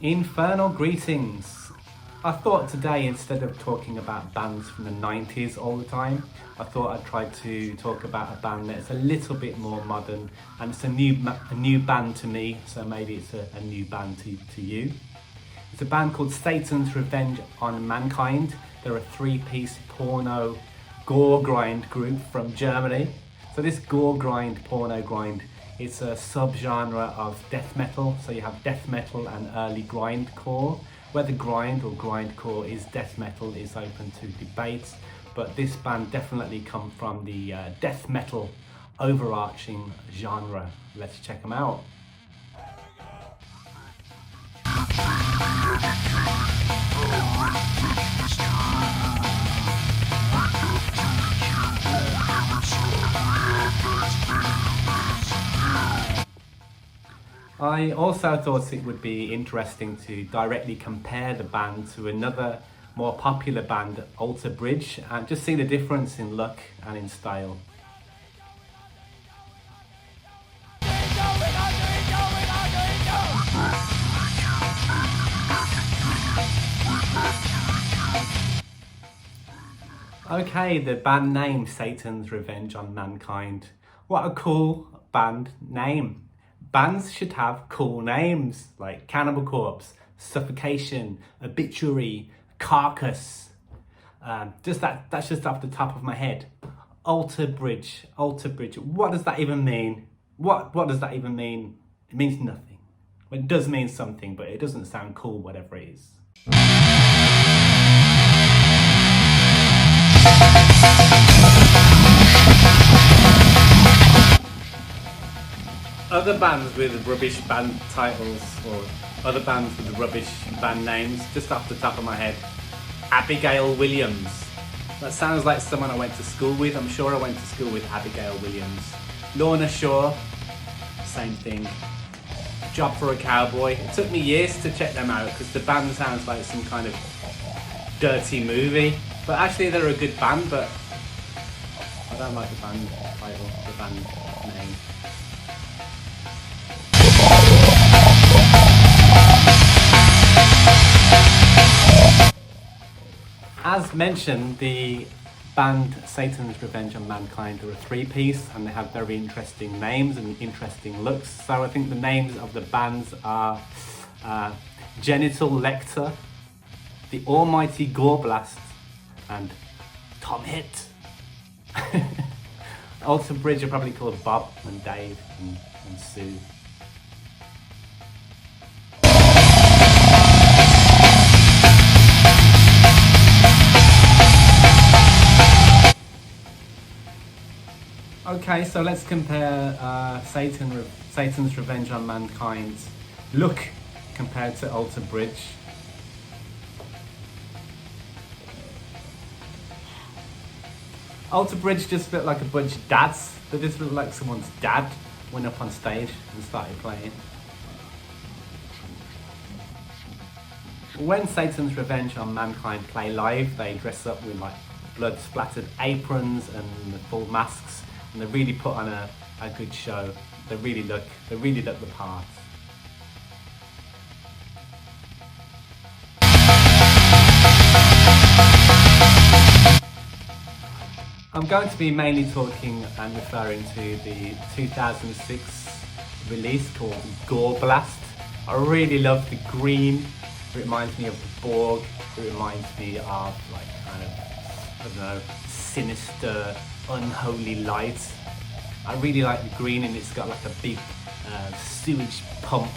Infernal greetings. I thought today, instead of talking about bands from the 90s all the time, I thought I'd try to talk about a band that's a little bit more modern, and it's a new band to me, so maybe it's a new band to you. It's a band called Satan's Revenge on Mankind. They're a three-piece porno gore grind group from Germany. So this gore grind, porno grind, it's a subgenre of death metal. So you have death metal and early grindcore. Whether grind or grindcore is death metal is open to debate, but this band definitely come from the death metal overarching genre. Let's check them out. I also thought it would be interesting to directly compare the band to another more popular band, Alter Bridge, and just see the difference in look and in style. Okay, the band name, Satan's Revenge on Mankind. What a cool band name. Bands should have cool names like Cannibal Corpse, Suffocation, Obituary, Carcass. That's just off the top of my head. Alter Bridge. What does that even mean? What does that even mean? It means nothing. Well, it does mean something, but it doesn't sound cool, whatever it is. Other bands with rubbish band titles, or other bands with rubbish band names, just off the top of my head. Abigail Williams. That sounds like someone I went to school with. I'm sure I went to school with Abigail Williams. Lorna Shore, same thing. Job for a Cowboy. It took me years to check them out because the band sounds like some kind of dirty movie. But actually they're a good band, but I don't like the band title, the band name. As mentioned, the band Satan's Revenge on Mankind are a three-piece and they have very interesting names and interesting looks. So I think the names of the bands are Genital Lector, The Almighty Goreblast, and Tom Hit. Alter Bridge are probably called Bob and Dave and Sue. Okay, so let's compare Satan's Revenge on Mankind's look compared to Alter Bridge. Alter Bridge just looked like a bunch of dads. They just looked like someone's dad went up on stage and started playing. When Satan's Revenge on Mankind play live, they dress up with like blood-splattered aprons and full masks. And they really put on a good show. They really look the part. I'm going to be mainly talking and referring to the 2006 release called Goreblast. I really love the green. It reminds me of the Borg. It reminds me of like kind of, I don't know, sinister, unholy light. I really like the green, and it's got like a big sewage pump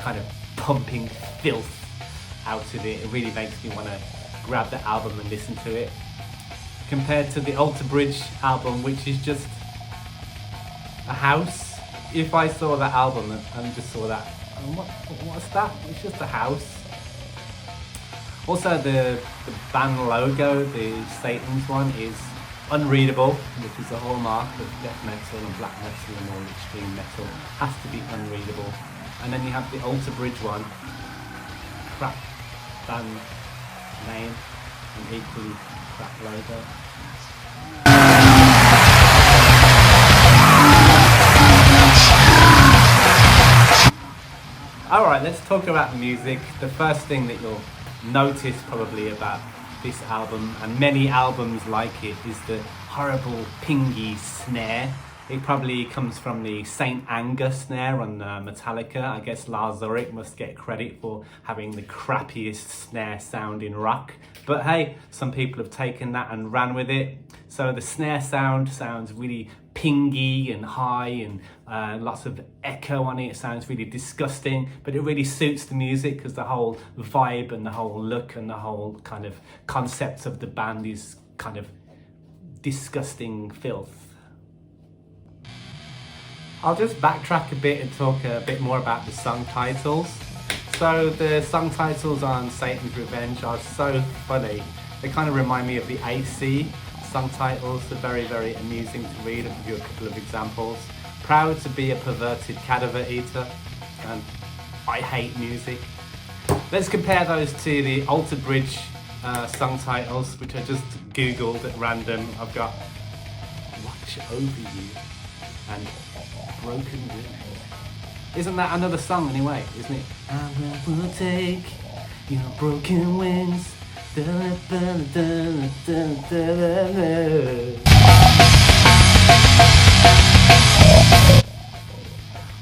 kind of pumping filth out of it. It really makes me want to grab the album and listen to it, compared to the Alter Bridge album, which is just a house. If I saw that album and just saw that, what's that? It's just a house. Also the band logo, the Satan's one, is unreadable, which is a hallmark of death metal and black metal and all extreme metal. Has to be unreadable. And then you have the Alter Bridge one, crap band name and equally crap logo. Alright, Alright, let's talk about the music. The first thing that you'll notice probably about this album, and many albums like it, is the horrible pingy snare. It probably comes from the St. Anger snare on Metallica. I guess Lars Ulrich must get credit for having the crappiest snare sound in rock. But hey, some people have taken that and ran with it. So the snare sound sounds really pingy and high, and lots of echo on it. It sounds really disgusting, but it really suits the music because the whole vibe and the whole look and the whole kind of concept of the band is kind of disgusting filth. I'll just backtrack a bit and talk a bit more about the song titles. So the song titles on Satan's Revenge are so funny. They kind of remind me of the AC song titles. They're very, very amusing to read. I'll give you a couple of examples. Proud to be a perverted cadaver eater, and I hate music. Let's compare those to the Alter Bridge song titles, which I just googled at random. I've got Watch Over You and Broken Wings. Isn't that another song anyway, isn't it? I will take your broken wings.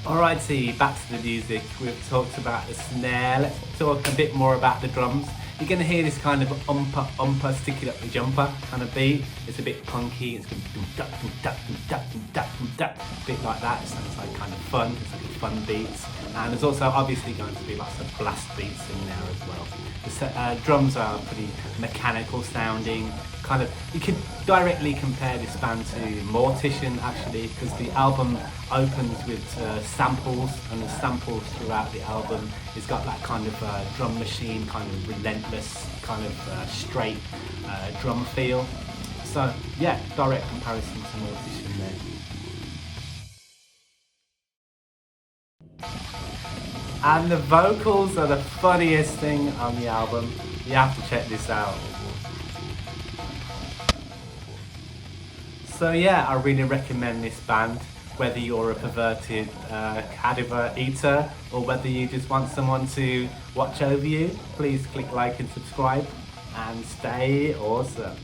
Alrighty, back to the music. We've talked about the snare. Let's talk a bit more about the drums. You're going to hear this kind of umpa, stick it up the jumper kind of beat. It's a bit punky. It's going to a bit like that. It sounds like kind of fun. It's like fun beats. And there's also obviously going to be lots of blast beats in there as well. The drums are pretty mechanical sounding. Kind of, you could directly compare this band to Mortician actually, because the album opens with samples, and the samples throughout the album has got that kind of drum machine, kind of relentless, kind of straight drum feel. So yeah, direct comparison to Mortician there. And the vocals are the funniest thing on the album. You have to check this out. So yeah, I really recommend this band, whether you're a perverted cadaver eater or whether you just want someone to watch over you. Please click like and subscribe and stay awesome.